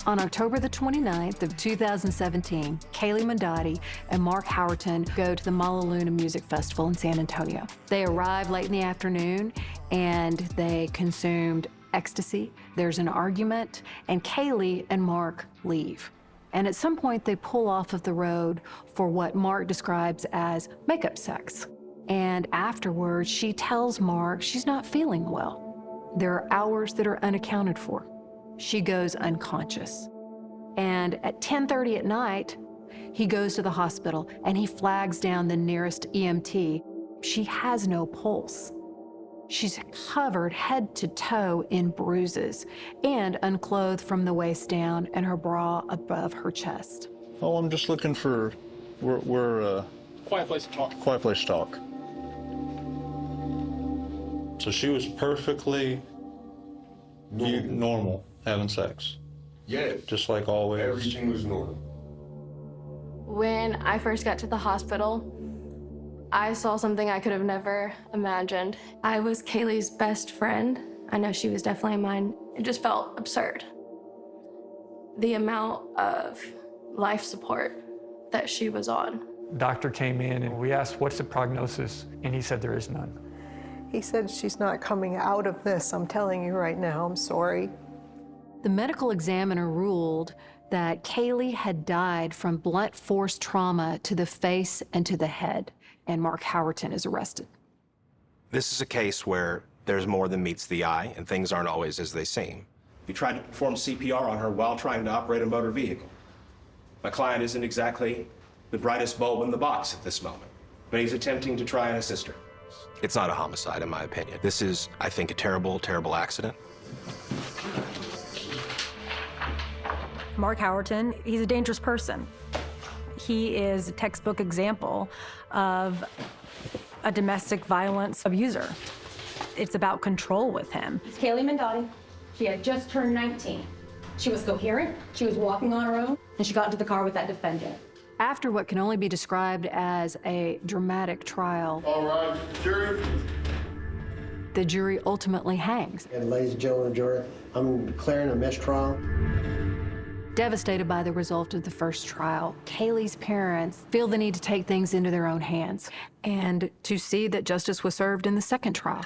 On October the 29th of 2017, Cayley Mandadi and Mark Howerton go to the Malaluna Music Festival in San Antonio. They arrive late in the afternoon and they consumed ecstasy. There's an argument and Cayley and Mark leave. And at some point they pull off of the road for what Mark describes as makeup sex. And afterwards, she tells Mark she's not feeling well. There are hours that are unaccounted for. She goes unconscious. And at 10:30 at night, he goes to the hospital and he flags down the nearest EMT. She has no pulse. She's covered head to toe in bruises and unclothed from the waist down and her bra above her chest. Oh, I'm just looking for, Quiet place to talk. Quiet place to talk. So she was perfectly normal, having sex. Yeah. Just like always. Everything was normal. When I first got to the hospital, I saw something I could have never imagined. I was Cayley's best friend. I know she was definitely mine. It just felt absurd. The amount of life support that she was on. Doctor came in and we asked, what's the prognosis? And he said there is none. He said, she's not coming out of this. I'm telling you right now, I'm sorry. The medical examiner ruled that Cayley had died from blunt force trauma to the face and to the head, and Mark Howerton is arrested. This is a case where there's more than meets the eye, and things aren't always as they seem. We tried to perform CPR on her while trying to operate a motor vehicle. My client isn't exactly the brightest bulb in the box at this moment, but he's attempting to try and assist her. It's not a homicide, in my opinion. This is, I think, a terrible, terrible accident. Mark Howerton, he's a dangerous person. He is a textbook example of a domestic violence abuser. It's about control with him. It's Cayley Mandadi. She had just turned 19. She was coherent, she was walking on her own, and she got into the car with that defendant. After what can only be described as a dramatic trial, All right, jury. the jury ultimately hangs. And ladies and gentlemen of the jury, I'm declaring a mistrial. Devastated by the result of the first trial, Cayley's parents feel the need to take things into their own hands and to see that justice was served in the second trial.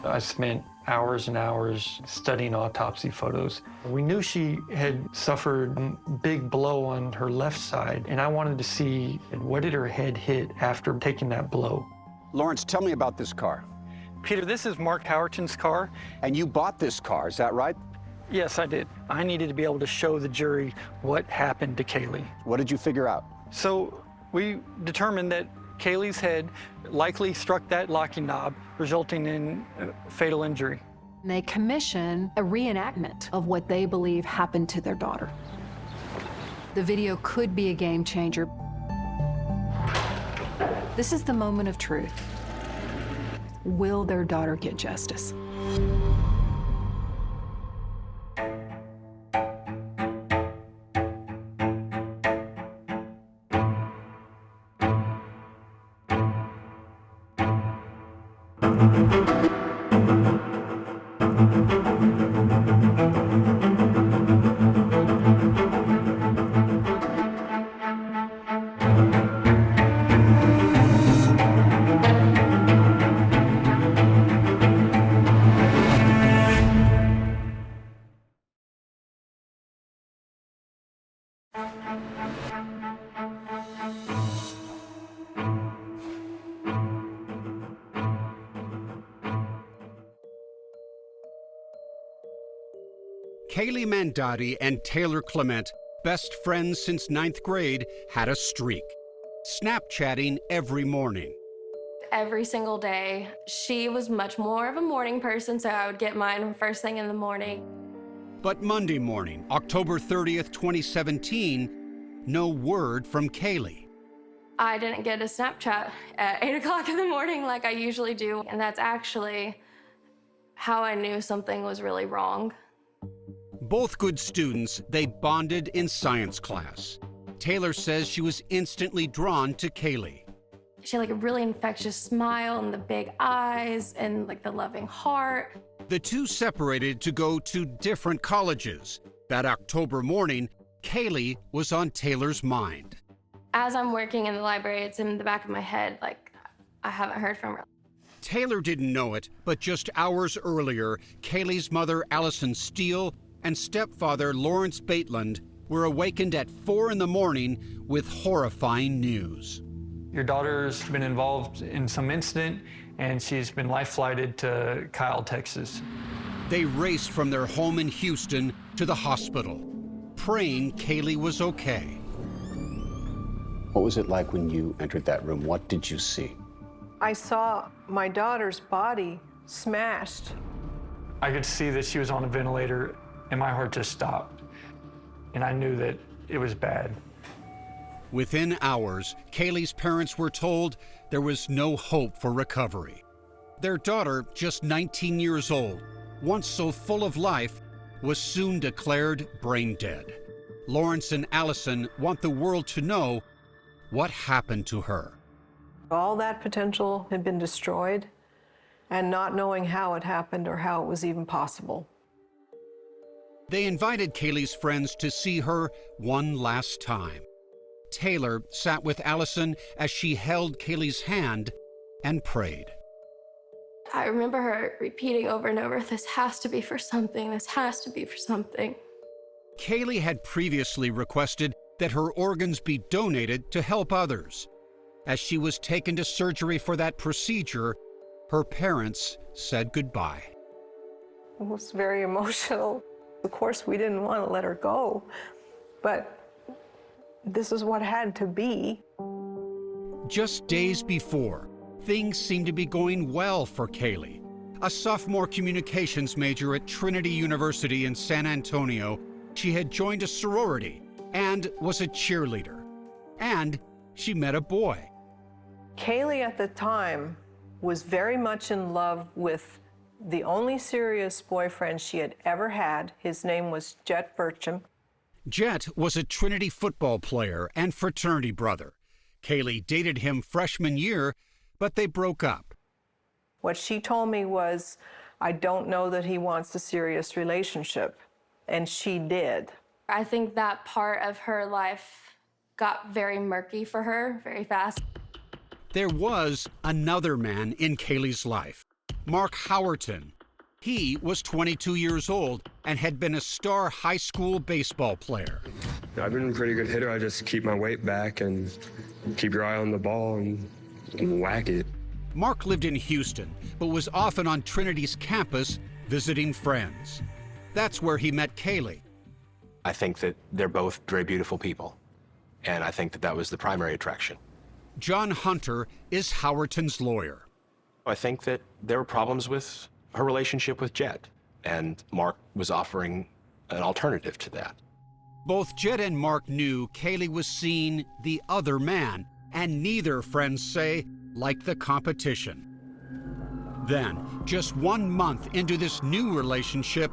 I spent hours and hours studying autopsy photos. We knew she had suffered a big blow on her left side, and I wanted to see what did her head hit after taking that blow. Lawrence, tell me about this car. Peter, this is Mark Howerton's car. And you bought this car, is that right? Yes, I did. I needed to be able to show the jury what happened to Cayley. What did you figure out? So we determined that Cayley's head likely struck that locking knob, resulting in fatal injury. They commission a reenactment of what they believe happened to their daughter. The video could be a game changer. This is the moment of truth. Will their daughter get justice? Cayley Mandadi and Taylor Clement, best friends since 9th grade, had a streak. Snapchatting every morning. Every single day. She was much more of a morning person, so I would get mine first thing in the morning. But Monday morning, October 30th, 2017, no word from Cayley. I didn't get a Snapchat at 8 o'clock in the morning like I usually do, and that's actually how I knew something was really wrong. Both good students, they bonded in science class. Taylor says she was instantly drawn to Cayley. She had like a really infectious smile and the big eyes and like the loving heart. The two separated to go to different colleges. That October morning, Cayley was on Taylor's mind. As I'm working in the library, it's in the back of my head, like, I haven't heard from her. Taylor didn't know it, but just hours earlier, Cayley's mother, Allison Steele, and stepfather, Lawrence Baitland, were awakened at 4 in the morning with horrifying news. Your daughter's been involved in some incident, and she's been life-flighted to Kyle, Texas. They raced from their home in Houston to the hospital, praying Cayley was okay. What was it like when you entered that room? What did you see? I saw my daughter's body smashed. I could see that she was on a ventilator, and my heart just stopped. And I knew that it was bad. Within hours, Cayley's parents were told there was no hope for recovery. Their daughter, just 19 years old, once so full of life, was soon declared brain dead. Lawrence and Allison want the world to know what happened to her. All that potential had been destroyed, and not knowing how it happened or how it was even possible. They invited Cayley's friends to see her one last time. Taylor sat with Allison as she held Cayley's hand and prayed. I remember her repeating over and over, this has to be for something, this has to be for something. Cayley had previously requested that her organs be donated to help others. As she was taken to surgery for that procedure, her parents said goodbye. It was very emotional. Of course, we didn't want to let her go, but this is what had to be. Just days before, things seemed to be going well for Cayley. A sophomore communications major at Trinity University in San Antonio, she had joined a sorority and was a cheerleader. And she met a boy. Cayley at the time was very much in love with the only serious boyfriend she had ever had. His name was Jet Burcham. Jet was a Trinity football player and fraternity brother. Cayley dated him freshman year, but they broke up. What she told me was, I don't know that he wants a serious relationship. And she did. I think that part of her life got very murky for her very fast. There was another man in Cayley's life, Mark Howerton. He was 22 years old and had been a star high school baseball player. I've been a pretty good hitter. I just keep my weight back and keep your eye on the ball and whack it. Mark lived in Houston, but was often on Trinity's campus visiting friends. That's where he met Cayley. I think that they're both very beautiful people, and I think that that was the primary attraction. John Hunter is Howerton's lawyer. I think that there were problems with her relationship with Jet, and Mark was offering an alternative to that. Both Jet and Mark knew Cayley was seeing the other man, and neither, friends say, liked the competition. Then, just 1 month into this new relationship,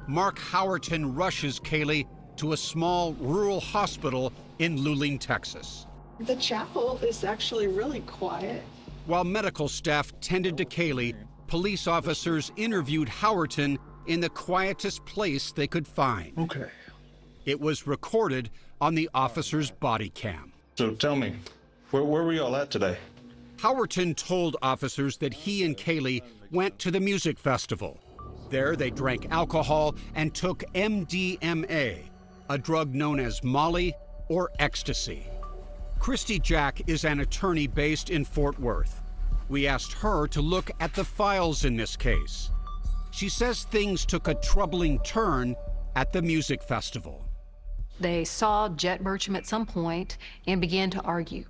Mark Howerton rushes Cayley to a small rural hospital in Luling, Texas. The chapel is actually really quiet. While medical staff tended to Cayley, police officers interviewed Howerton in the quietest place they could find. Okay. It was recorded on the officer's body cam. So tell me, where were y'all at today? Howerton told officers that he and Cayley went to the music festival. There they drank alcohol and took MDMA, a drug known as Molly or ecstasy. Christy Jack is an attorney based in Fort Worth. We asked her to look at the files in this case. She says things took a troubling turn at the music festival. They saw Jet Burcham at some point and began to argue.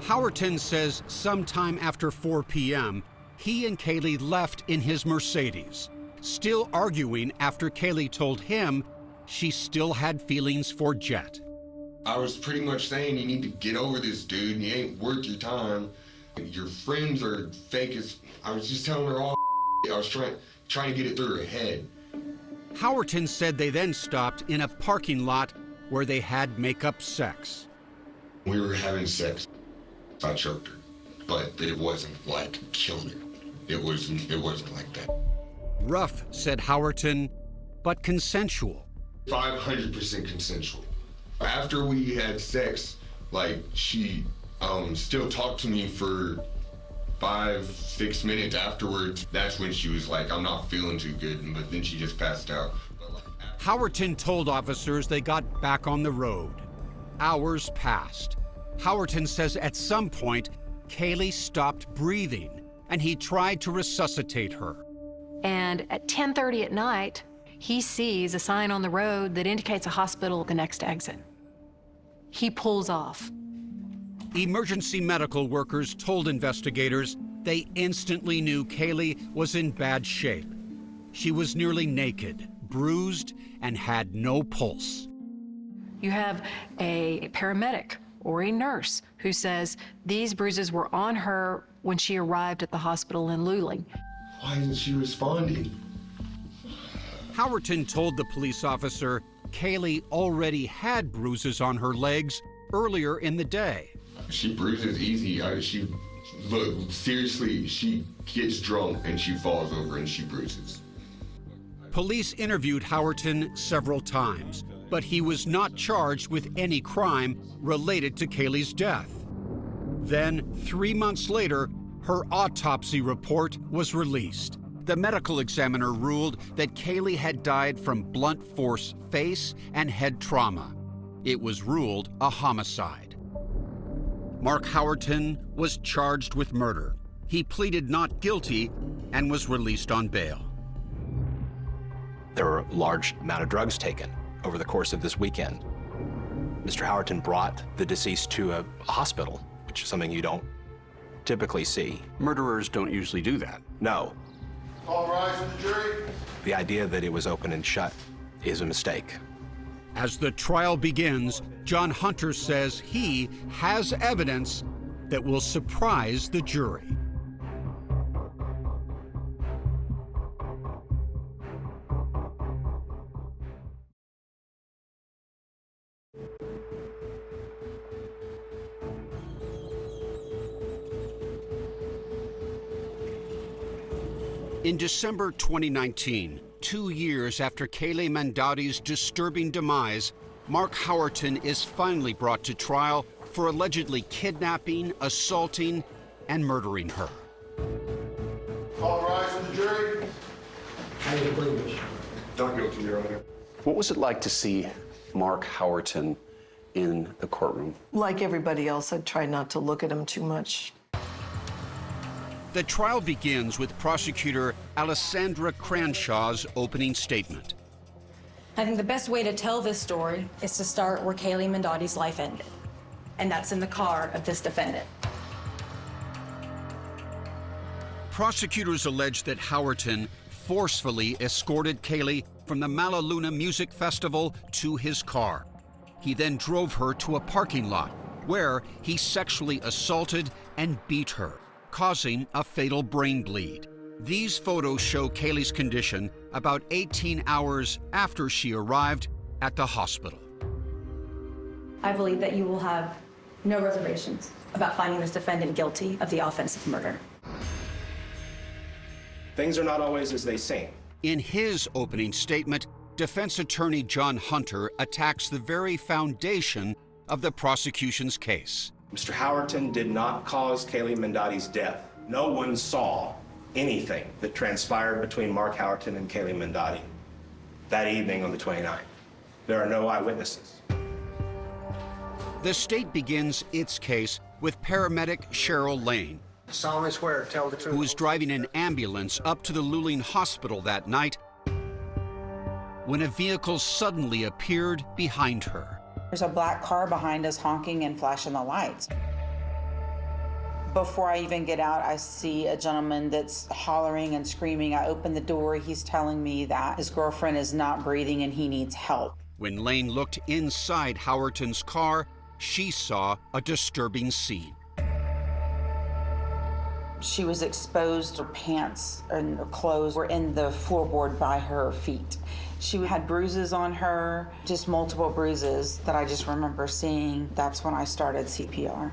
Howerton says sometime after 4 p.m., he and Cayley left in his Mercedes, still arguing after Cayley told him she still had feelings for Jet. I was pretty much saying you need to get over this dude and he ain't worth your time. Your friends are fake as... I was just telling her all I was trying to get it through her head. Howerton said they then stopped in a parking lot where they had make-up sex. We were having sex. I choked her. but that it wasn't like killing her. It wasn't like that. Rough, said Howerton, but consensual. 500% consensual. After we had sex, like, she still talked to me for 5-6 minutes afterwards. That's when she was like, I'm not feeling too good, but then she just passed out. Howerton told officers they got back on the road. Hours passed. Howerton says at some point, Cayley stopped breathing, and he tried to resuscitate her. And at 10:30 at night, he sees a sign on the road that indicates a hospital at the next exit. He pulls off. Emergency medical workers told investigators they instantly knew Cayley was in bad shape. She was nearly naked, bruised, and had no pulse. You have a paramedic or a nurse who says these bruises were on her when she arrived at the hospital in Luling. Why isn't she responding? Howerton told the police officer Cayley already had bruises on her legs earlier in the day. She bruises easy. Look, seriously, she gets drunk and she falls over and she bruises. Police interviewed Howerton several times, but he was not charged with any crime related to Cayley's death. Then, 3 months later, her autopsy report was released. The medical examiner ruled that Cayley had died from blunt force face and head trauma. It was ruled a homicide. Mark Howerton was charged with murder. He pleaded not guilty and was released on bail. There were a large amount of drugs taken over the course of this weekend. Mr. Howerton brought the deceased to a hospital, which is something you don't typically see. Murderers don't usually do that. No. All rise for the jury. The idea that it was open and shut is a mistake. As the trial begins, John Hunter says he has evidence that will surprise the jury. In December 2019, 2 years after Cayley Mandadi's disturbing demise, Mark Howerton is finally brought to trial for allegedly kidnapping, assaulting, and murdering her. All rise for the jury. How do you plead this? Not guilty, Your Honor. What was it like to see Mark Howerton in the courtroom? Like everybody else, I tried not to look at him too much. The trial begins with prosecutor Alessandra Cranshaw's opening statement. I think the best way to tell this story is to start where Cayley Mandadi's life ended, and that's in the car of this defendant. Prosecutors allege that Howerton forcefully escorted Cayley from the Malaluna Music Festival to his car. He then drove her to a parking lot where he sexually assaulted and beat her, causing a fatal brain bleed. These photos show Cayley's condition about 18 hours after she arrived at the hospital. I believe that you will have no reservations about finding this defendant guilty of the offense of murder. Things are not always as they seem. In his opening statement, defense attorney John Hunter attacks the very foundation of the prosecution's case. Mr. Howerton did not cause Cayley Mandadi's death. No one saw anything that transpired between Mark Howerton and Cayley Mandadi that evening on the 29th. There are no eyewitnesses. The state begins its case with paramedic Cheryl Lane, Solemnly swear to tell the truth. who was driving an ambulance up to the Luling Hospital that night when a vehicle suddenly appeared behind her. There's a black car behind us honking and flashing the lights. Before I even get out, I see a gentleman that's hollering and screaming. I open the door. He's telling me that his girlfriend is not breathing and he needs help. When Lane looked inside Howerton's car, she saw a disturbing scene. She was exposed. Her pants and her clothes were in the floorboard by her feet. She had bruises on her, just multiple bruises that I just remember seeing. That's when I started CPR.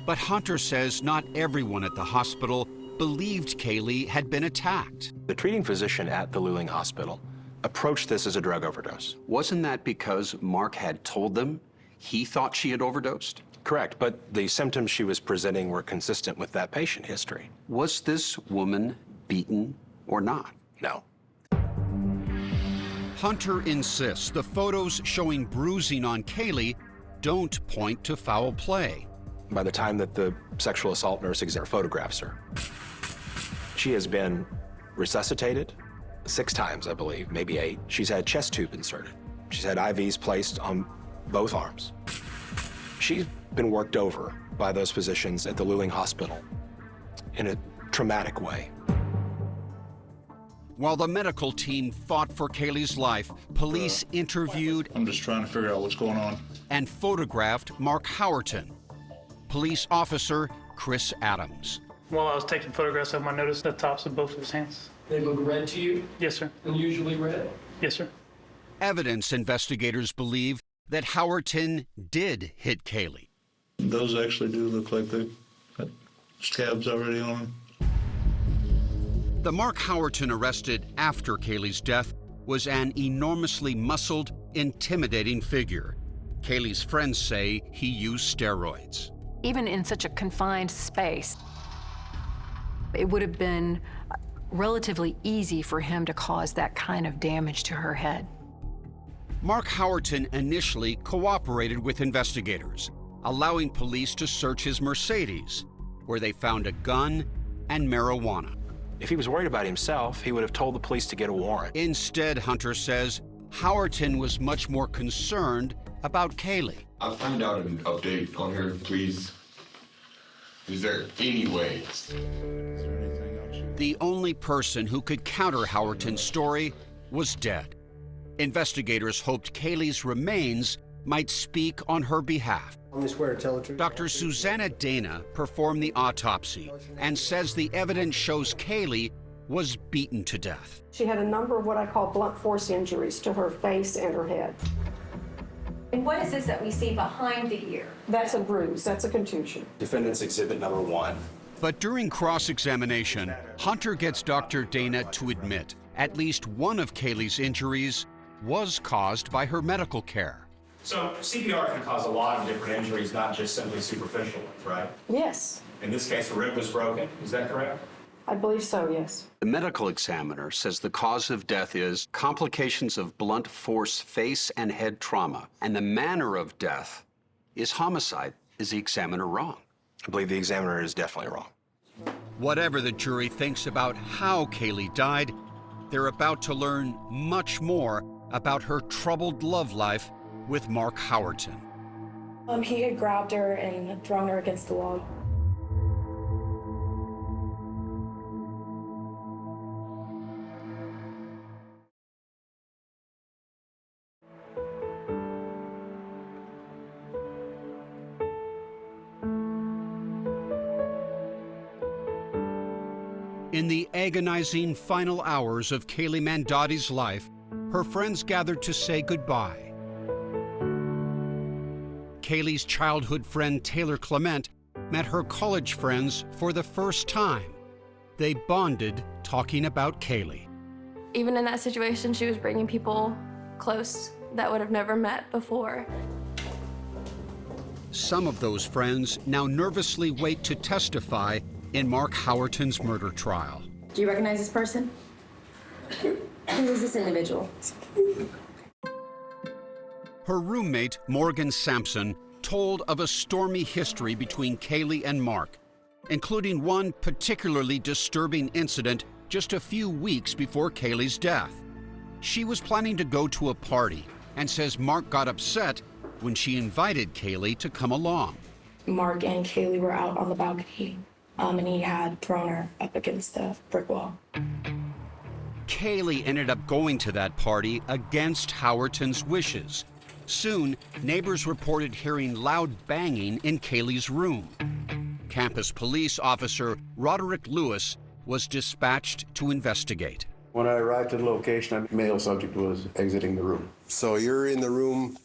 But Hunter says not everyone at the hospital believed Cayley had been attacked. The treating physician at the Luling Hospital approached this as a drug overdose. Wasn't that because Mark had told them he thought she had overdosed? Correct, but the symptoms she was presenting were consistent with that patient history. Was this woman beaten or not? No. Hunter insists the photos showing bruising on Cayley don't point to foul play. By the time that the sexual assault nurse examiner photographs her, she has been resuscitated 6 times, I believe, maybe 8. She's had chest tube inserted. She's had IVs placed on both arms. She's been worked over by those physicians at the Luling Hospital in a traumatic way. While the medical team fought for Cayley's life, police interviewed I'm just trying to figure out what's going on. and photographed Mark Howerton. Police officer Chris Adams. While I was taking photographs of him, I noticed the tops of both of his hands. They look red to you? Yes, sir. Unusually red? Yes, sir. Evidence investigators believe that Howerton did hit Cayley. Those actually do look like they got scabs already on them. The Mark Howerton arrested after Cayley's death was an enormously muscled, intimidating figure. Cayley's friends say he used steroids. Even in such a confined space, it would have been relatively easy for him to cause that kind of damage to her head. Mark Howerton initially cooperated with investigators, allowing police to search his Mercedes, where they found a gun and marijuana. If he was worried about himself, he would have told the police to get a warrant. Instead, Hunter says, Howerton was much more concerned about Cayley. I'll find out an update on her, please. Is there any way? The only person who could counter Howerton's story was dead. Investigators hoped Cayley's remains might speak on her behalf. I swear to tell the truth. Dr. Susanna Dana performed the autopsy and says the evidence shows Cayley was beaten to death. She had a number of what I call blunt force injuries to her face and her head. And what is this that we see behind the ear? That's a bruise, that's a contusion. Defendant's exhibit number 1. But during cross-examination, Hunter gets Dr. Dana to admit at least one of Cayley's injuries was caused by her medical care. So CPR can cause a lot of different injuries, not just simply superficial ones, right? Yes, In this case, a rib was broken. Is that correct? I believe so, yes. The medical examiner says the cause of death is complications of blunt force face and head trauma, and the manner of death is homicide. Is the examiner wrong? I believe the examiner is definitely wrong. Whatever the jury thinks about how Cayley died, they're about to learn much more about her troubled love life with Mark Howerton. He had grabbed her and thrown her against the wall. In the agonizing final hours of Cayley Mandadi's life, her friends gathered to say goodbye. Cayley's childhood friend Taylor Clement met her college friends for the first time. They bonded talking about Cayley. Even in that situation, she was bringing people close that would have never met before. Some of those friends now nervously wait to testify in Mark Howerton's murder trial. Do you recognize this person? Who is this individual? Her roommate, Morgan Sampson, told of a stormy history between Cayley and Mark, including one particularly disturbing incident just a few weeks before Cayley's death. She was planning to go to a party and says Mark got upset when she invited Cayley to come along. Mark and Cayley were out on the balcony, and he had thrown her up against the brick wall. Cayley ended up going to that party against Howerton's wishes. Soon, neighbors reported hearing loud banging in Cayley's room. Campus police officer Roderick Lewis was dispatched to investigate. When I arrived at the location, a male subject was exiting the room. So you're in the room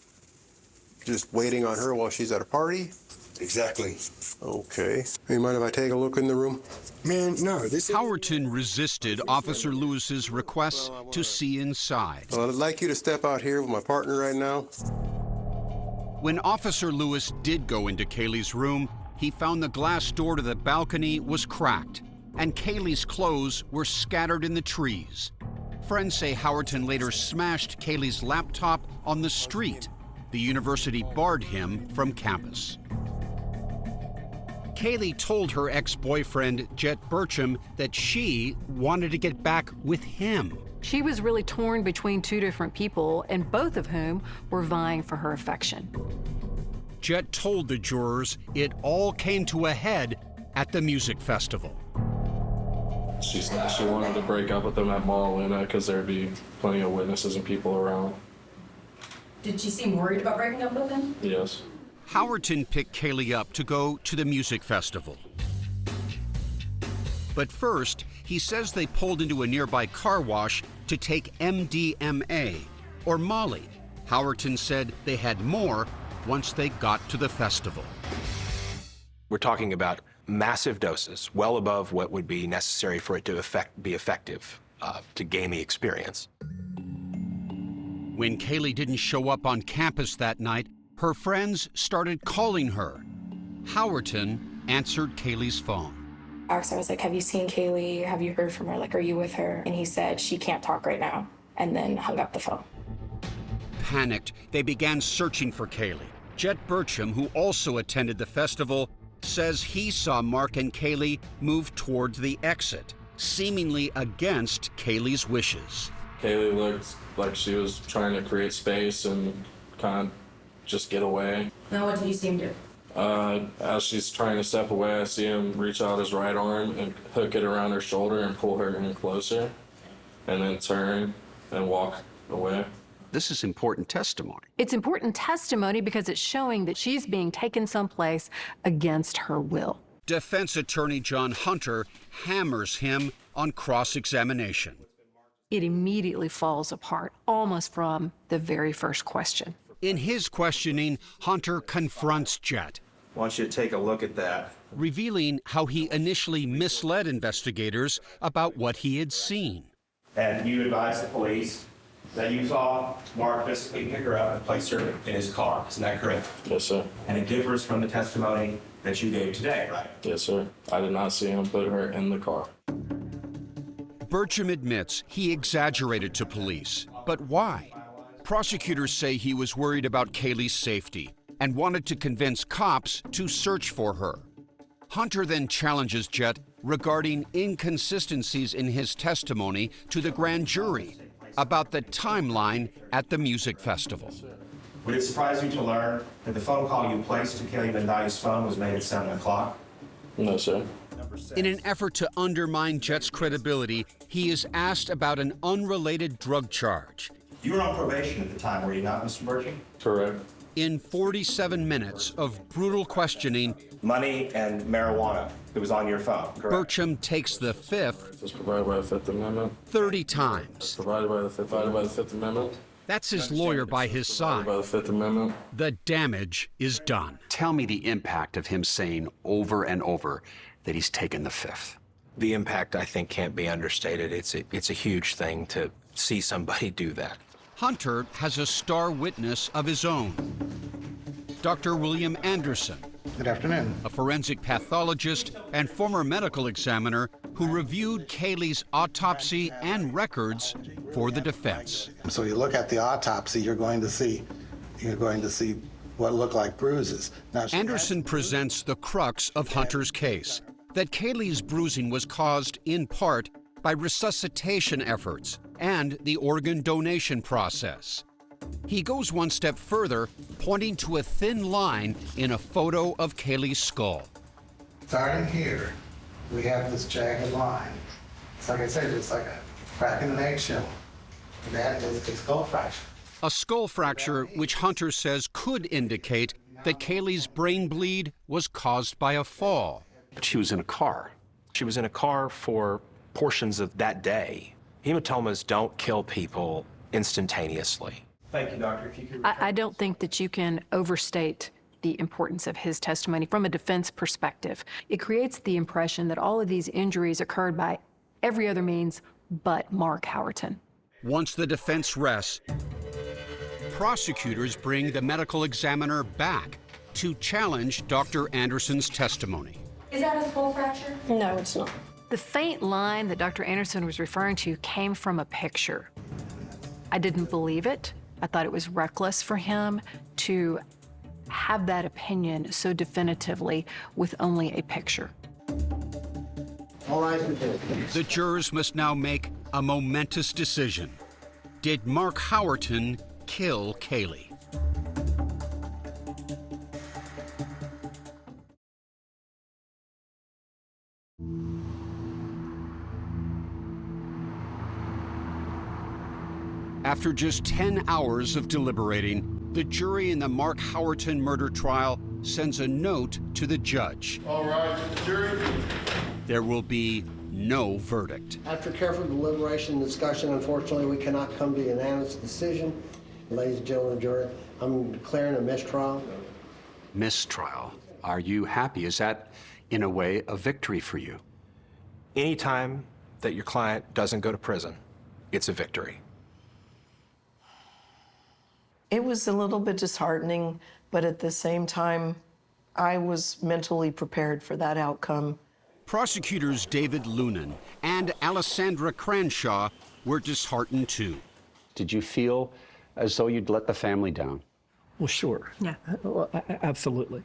just waiting on her while she's at a party? Exactly. Okay. You mind if I take a look in the room? Man, no, this Howerton resisted Officer Lewis's request to see inside. Well, I'd like you to step out here with my partner right now. When Officer Lewis did go into Cayley's room, he found the glass door to the balcony was cracked, and Cayley's clothes were scattered in the trees. Friends say Howerton later smashed Cayley's laptop on the street. The university barred him from campus. Cayley told her ex-boyfriend, Jet Burcham, that she wanted to get back with him. She was really torn between two different people, and both of whom were vying for her affection. Jet told the jurors it all came to a head at the music festival. She wanted to break up with them at Malaluna because there'd be plenty of witnesses and people around. Did she seem worried about breaking up with him? Yes. Howerton picked Cayley up to go to the music festival. But first, he says they pulled into a nearby car wash to take MDMA, or Molly. Howerton said they had more once they got to the festival. We're talking about massive doses, well above what would be necessary for it to be effective, to gain the experience. When Cayley didn't show up on campus that night, her friends started calling her. Howerton answered Cayley's phone. I asked him, I was like, have you seen Cayley? Have you heard from her? Like, are you with her? And he said, she can't talk right now, and then hung up the phone. Panicked, they began searching for Cayley. Jet Burcham, who also attended the festival, says he saw Mark and Cayley move towards the exit, seemingly against Cayley's wishes. Cayley looked like she was trying to create space and kind of just get away. Now what did you see him do? As she's trying to step away, I see him reach out his right arm and hook it around her shoulder and pull her in closer, and then turn and walk away. This is important testimony. It's important testimony because it's showing that she's being taken someplace against her will. Defense attorney John Hunter hammers him on cross-examination. It immediately falls apart, almost from the very first question. In his questioning, Hunter confronts Jet. I want you to take a look at that. Revealing how he initially misled investigators about what he had seen. And you advised the police that you saw Mark physically pick her up and place her in his car. Isn't that correct? Yes, sir. And it differs from the testimony that you gave today, right? Yes, sir. I did not see him put her in the car. Burcham admits he exaggerated to police. But why? Prosecutors say he was worried about Cayley's safety and wanted to convince cops to search for her. Hunter then challenges Jet regarding inconsistencies in his testimony to the grand jury about the timeline at the music festival. Would it surprise you to learn that the phone call you placed to Cayley Mandadi's phone was made at 7 o'clock? No, sir. In an effort to undermine Jet's credibility, he is asked about an unrelated drug charge. You were on probation at the time, were you not, Mr. Burcham? Correct. In 47 minutes of brutal questioning, Money and marijuana, it was on your phone, correct? Burcham takes the fifth It's provided by the Fifth Amendment. 30 times. Provided by the Fifth Amendment. That's his lawyer by his side. By the Fifth Amendment. The damage is done. Tell me the impact of him saying over and over that he's taken the fifth. The impact, I think, can't be understated. It's a huge thing to see somebody do that. Hunter has a star witness of his own. Dr. William Anderson. Good afternoon. A forensic pathologist and former medical examiner who reviewed Cayley's autopsy and records for the defense. So you look at the autopsy, you're going to see what look like bruises. Now, Anderson presents the crux of Hunter's case, that Cayley's bruising was caused in part by resuscitation efforts and the organ donation process. He goes one step further, pointing to a thin line in a photo of Cayley's skull. starting here, we have this jagged line. It's like I said, it's like a crack in an eggshell. And that is a skull fracture. A skull fracture which Hunter says could indicate that Cayley's brain bleed was caused by a fall. But she was in a car. She was in a car for portions of that day. Hematomas don't kill people instantaneously. Thank you, doctor. If you could I don't think that you can overstate the importance of his testimony from a defense perspective. It creates the impression that all of these injuries occurred by every other means but Mark Howerton. Once the defense rests, prosecutors bring the medical examiner back to challenge Dr. Anderson's testimony. Is that a skull fracture? No, it's not. The faint line that Dr. Anderson was referring to came from a picture. I didn't believe it. I thought it was reckless for him to have that opinion so definitively with only a picture. All right, the jurors must now make a momentous decision. Did Mark Howerton kill Cayley? After just 10 hours of deliberating, the jury in the Mark Howerton murder trial sends a note to the judge. All right, jury. There will be no verdict. After careful deliberation and discussion, unfortunately, we cannot come to a unanimous decision. Ladies and gentlemen of the jury, I'm declaring a mistrial. Mistrial. Are you happy? Is that, in a way, a victory for you? Anytime that your client doesn't go to prison, it's a victory. It was a little bit disheartening, but at the same time, I was mentally prepared for that outcome. Prosecutors David Lunan and Alessandra Cranshaw were disheartened too. Did you feel as though you'd let the family down? Well, sure. Yeah. Well, absolutely.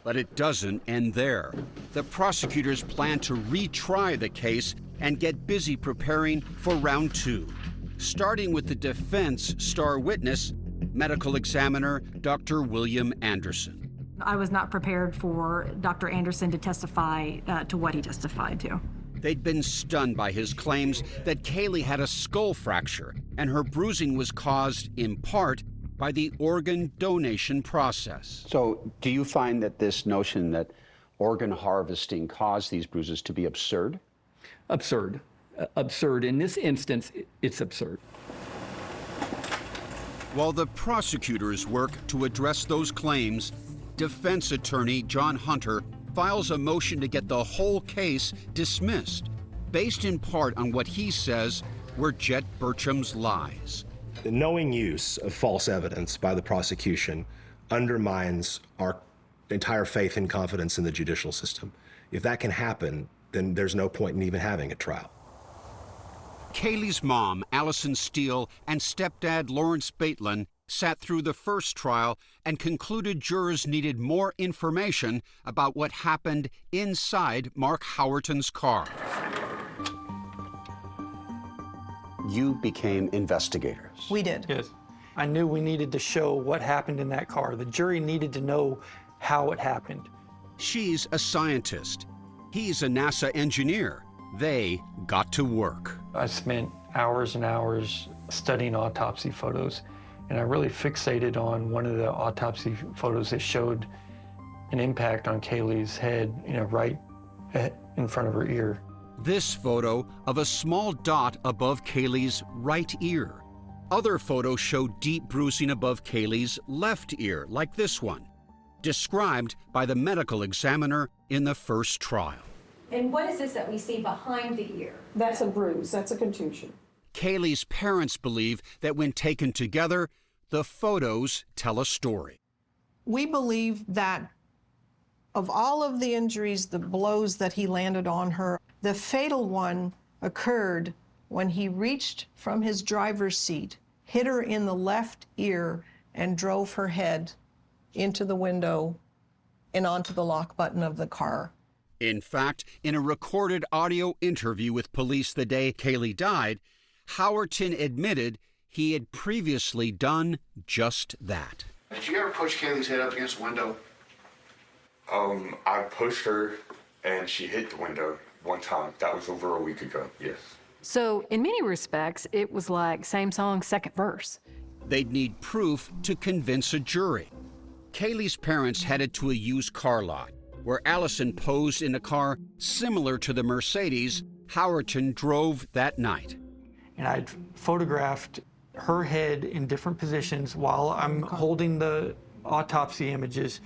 But it doesn't end there. The prosecutors plan to retry the case and get busy preparing for round two, starting with the defense star witness, medical examiner Dr. William Anderson. I was not prepared for Dr. Anderson to testify to what he testified to. They'd been stunned by his claims that Cayley had a skull fracture and her bruising was caused, in part, by the organ donation process. So, do you find that this notion that organ harvesting caused these bruises to be absurd? Absurd. Absurd. In this instance, it's absurd. While the prosecutors work to address those claims, defense attorney John Hunter files a motion to get the whole case dismissed, based in part on what he says were Jet Bertram's lies. The knowing use of false evidence by the prosecution undermines our entire faith and confidence in the judicial system. If that can happen, then there's no point in even having a trial. Cayley's mom, Allison Steele, and stepdad, Lawrence Bateman, sat through the first trial and concluded jurors needed more information about what happened inside Mark Howerton's car. You became investigators. We did. Yes. I knew we needed to show what happened in that car. The jury needed to know how it happened. She's a scientist. He's a NASA engineer. They got to work. I spent hours and hours studying autopsy photos, and I really fixated on one of the autopsy photos that showed an impact on Cayley's head, right in front of her ear. This photo of a small dot above Cayley's right ear. Other photos show deep bruising above Cayley's left ear, like this one, described by the medical examiner in the first trial. And what is this that we see behind the ear? That's a bruise. That's a contusion. Cayley's parents believe that when taken together, the photos tell a story. We believe that of all of the injuries, the blows that he landed on her, the fatal one occurred when he reached from his driver's seat, hit her in the left ear, and drove her head into the window and onto the lock button of the car. In fact, in a recorded audio interview with police the day Cayley died, Howerton admitted he had previously done just that. Did you ever push Cayley's head up against the window? I pushed her and she hit the window one time. That was over a week ago, yes. So in many respects, it was like same song, second verse. They'd need proof to convince a jury. Cayley's parents headed to a used car lot, where Allison posed in a car similar to the Mercedes Howerton drove that night. And I'd photographed her head in different positions while I'm holding the autopsy images,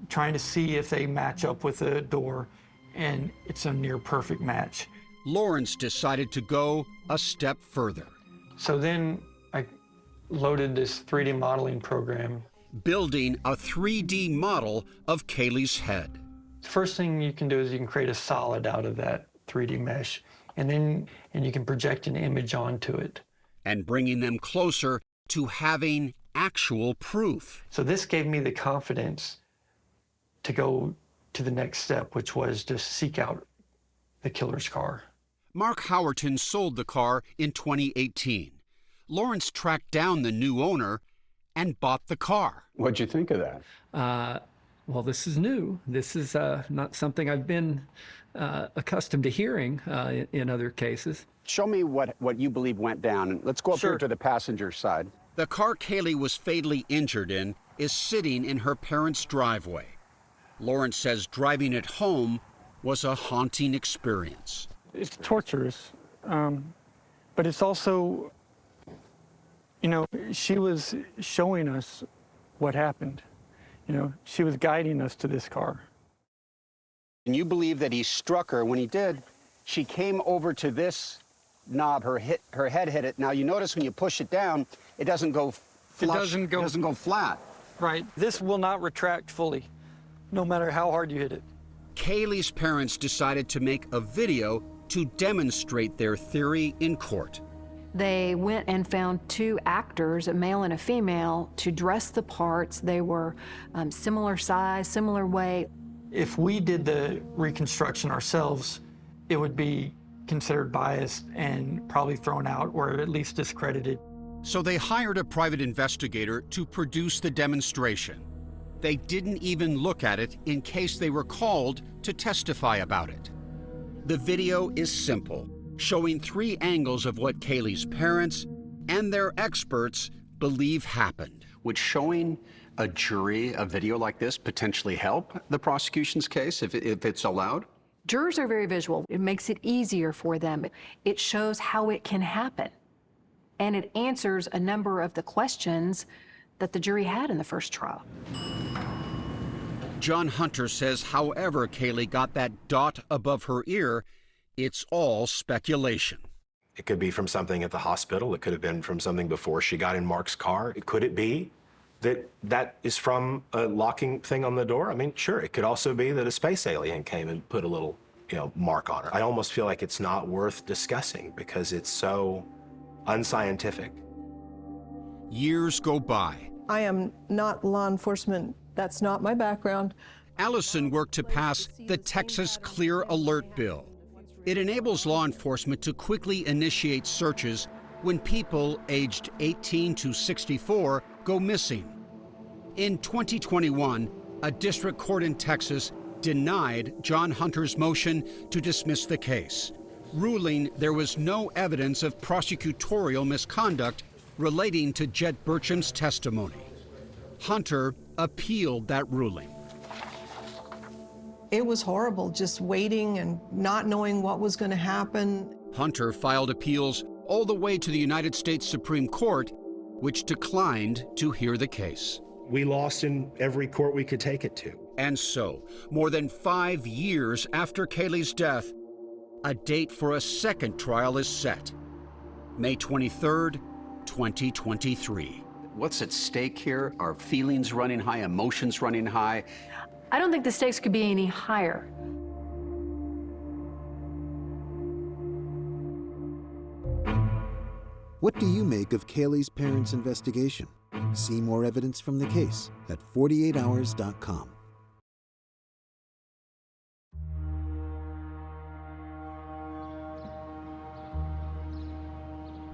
trying to see if they match up with the door, and it's a near perfect match. Lawrence decided to go a step further. So then I loaded this 3D modeling program. Building a 3D model of Cayley's head. The first thing you can do is you can create a solid out of that 3D mesh, and you can project an image onto it. And bringing them closer to having actual proof. So this gave me the confidence to go to the next step, which was to seek out the killer's car. Mark Howerton sold the car in 2018. Lawrence tracked down the new owner and bought the car. What'd you think of that? Well, this is new. This is not something I've been accustomed to hearing in other cases. Show me what you believe went down. Let's go up here to the passenger side. The car Cayley was fatally injured in is sitting in her parents' driveway. Lawrence says driving it home was a haunting experience. It's torturous, but it's also, you know, she was showing us what happened. You know, she was guiding us to this car. And you believe that he struck her. When he did, she came over to this knob, her head hit it. Now you notice when you push it down, it doesn't go flush. It doesn't go flat. Right. This will not retract fully, no matter how hard you hit it. Cayley's parents decided to make a video to demonstrate their theory in court. They went and found 2 actors, a male and a female, to dress the parts. They were similar size, similar weight. If we did the reconstruction ourselves, it would be considered biased and probably thrown out or at least discredited. So they hired a private investigator to produce the demonstration. They didn't even look at it in case they were called to testify about it. The video is simple, showing 3 angles of what Cayley's parents and their experts believe happened. Would showing a jury a video like this potentially help the prosecution's case if it's allowed? Jurors are very visual. It makes it easier for them. It shows how it can happen. And it answers a number of the questions that the jury had in the first trial. John Hunter says however Cayley got that dot above her ear, it's all speculation. It could be from something at the hospital. It could have been from something before she got in Mark's car. Could it be that is from a locking thing on the door? I mean, sure. It could also be that a space alien came and put a little, mark on her. I almost feel like it's not worth discussing because it's so unscientific. Years go by. I am not law enforcement. That's not my background. Allison worked to pass the Texas Clear Alert Bill. It enables law enforcement to quickly initiate searches when people aged 18 to 64 go missing. In 2021, a district court in Texas denied John Hunter's motion to dismiss the case, ruling there was no evidence of prosecutorial misconduct relating to Jet Burcham's testimony. Hunter appealed that ruling. It was horrible, just waiting and not knowing what was going to happen. Hunter filed appeals all the way to the United States Supreme Court, which declined to hear the case. We lost in every court we could take it to. And so, more than 5 years after Cayley's death, a date for a second trial is set. May 23rd, 2023. What's at stake here? Are feelings running high, emotions running high? I don't think the stakes could be any higher. What do you make of Cayley's parents' investigation? See more evidence from the case at 48hours.com.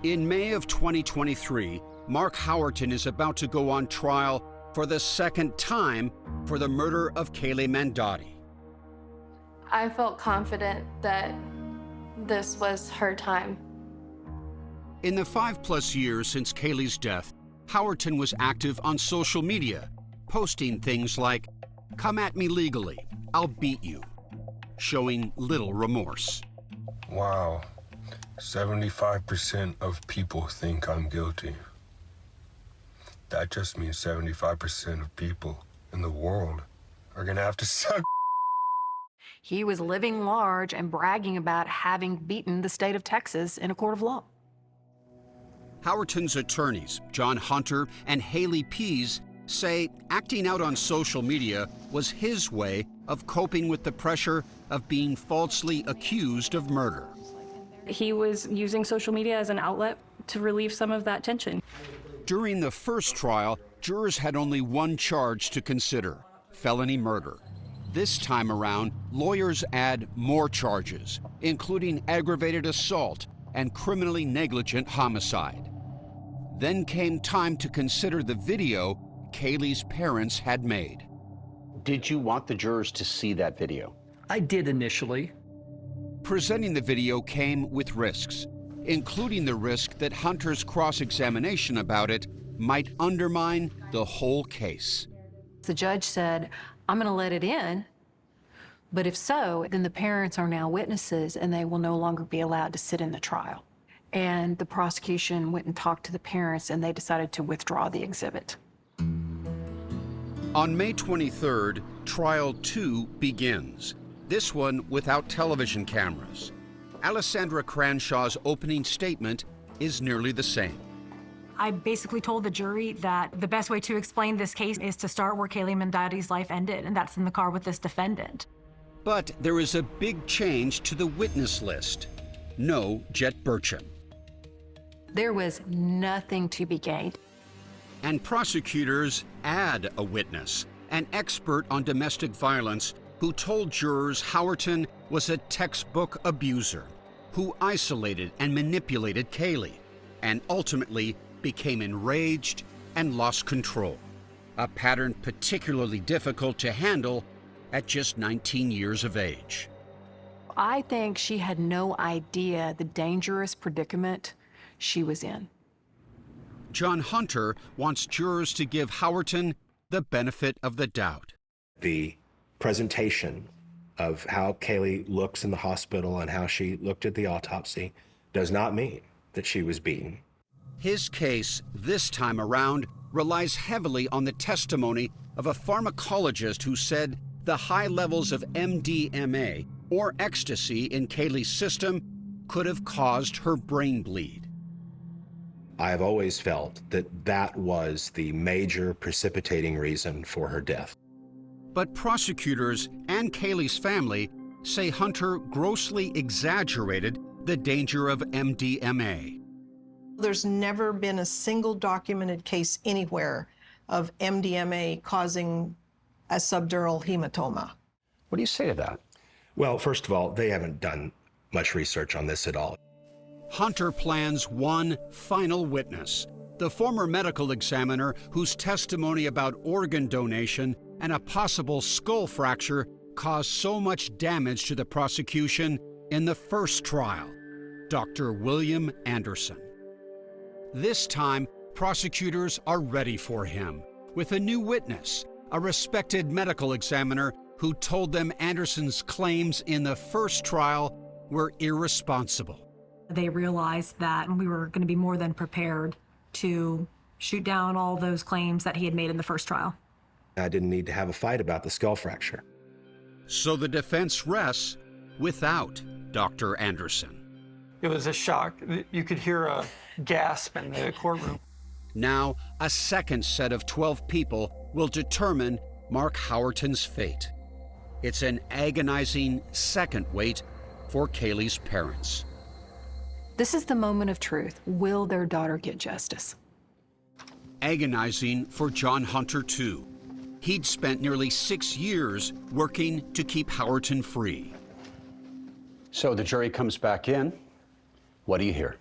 In May of 2023, Mark Howerton is about to go on trial for the second time for the murder of Cayley Mandadi. I felt confident that this was her time. In the 5+ years since Cayley's death, Howerton was active on social media, posting things like, "Come at me legally, I'll beat you," showing little remorse. Wow, 75% of people think I'm guilty. That just means 75% of people in the world are gonna have to suck. He was living large and bragging about having beaten the state of Texas in a court of law. Howerton's attorneys, John Hunter and Haley Pease, say acting out on social media was his way of coping with the pressure of being falsely accused of murder. He was using social media as an outlet to relieve some of that tension. During the first trial, jurors had only one charge to consider: felony murder. This time around, lawyers add more charges, including aggravated assault and criminally negligent homicide. Then came time to consider the video Cayley's parents had made. Did you want the jurors to see that video? I did initially. Presenting the video came with risks, including the risk that Hunter's cross-examination about it might undermine the whole case. The judge said, I'm going to let it in, but if so, then the parents are now witnesses and they will no longer be allowed to sit in the trial. And the prosecution went and talked to the parents and they decided to withdraw the exhibit. On May 23rd, Trial 2 begins, this one without television cameras. Alessandra Cranshaw's opening statement is nearly the same. I basically told the jury that the best way to explain this case is to start where Cayley Mandadi's life ended, and that's in the car with this defendant. But there is a big change to the witness list. No Jet Burcham. There was nothing to be gained. And prosecutors add a witness, an expert on domestic violence who told jurors Howerton was a textbook abuser, who isolated and manipulated Cayley, and ultimately became enraged and lost control, a pattern particularly difficult to handle at just 19 years of age. I think she had no idea the dangerous predicament she was in. John Hunter wants jurors to give Howerton the benefit of the doubt. The presentation of how Cayley looks in the hospital and how she looked at the autopsy does not mean that she was beaten. His case, this time around, relies heavily on the testimony of a pharmacologist who said the high levels of MDMA, or ecstasy, in Cayley's system could have caused her brain bleed. I have always felt that that was the major precipitating reason for her death. But prosecutors and Cayley's family say Hunter grossly exaggerated the danger of MDMA. There's never been a single documented case anywhere of MDMA causing a subdural hematoma. What do you say to that? Well, first of all, they haven't done much research on this at all. Hunter plans one final witness, the former medical examiner whose testimony about organ donation and a possible skull fracture caused so much damage to the prosecution in the first trial, Dr. William Anderson. This time, prosecutors are ready for him with a new witness, a respected medical examiner who told them Anderson's claims in the first trial were irresponsible. They realized that we were going to be more than prepared to shoot down all those claims that he had made in the first trial. I didn't need to have a fight about the skull fracture. So the defense rests without Dr. Anderson. It was a shock. You could hear a gasp in the courtroom. Now, a second set of 12 people will determine Mark Howerton's fate. It's an agonizing second wait for Cayley's parents. This is the moment of truth. Will their daughter get justice? Agonizing for John Hunter, too. He'd spent nearly 6 years working to keep Howerton free. So the jury comes back in. What do you hear?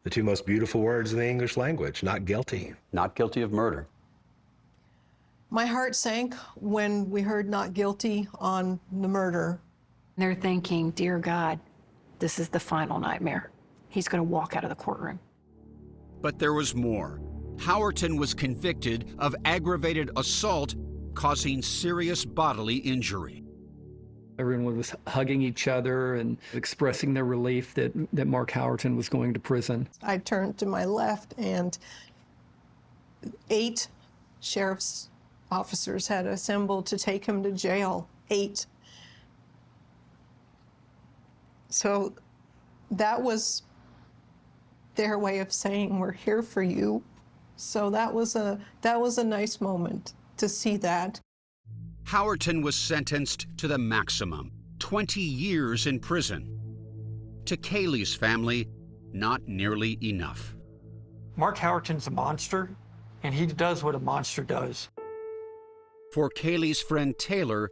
The two most beautiful words in the English language: not guilty. Not guilty of murder. My heart sank when we heard not guilty on the murder. They're thinking, dear God, this is the final nightmare. He's going to walk out of the courtroom. But there was more. Howerton was convicted of aggravated assault causing serious bodily injury. Everyone was hugging each other and expressing their relief that Mark Howerton was going to prison. I turned to my left and 8 sheriff's officers had assembled to take him to jail. 8. So that was their way of saying, we're here for you. So that was a nice moment to see that. Howerton was sentenced to the maximum, 20 years in prison. To Cayley's family, not nearly enough. Mark Howerton's a monster, and he does what a monster does. For Cayley's friend Taylor,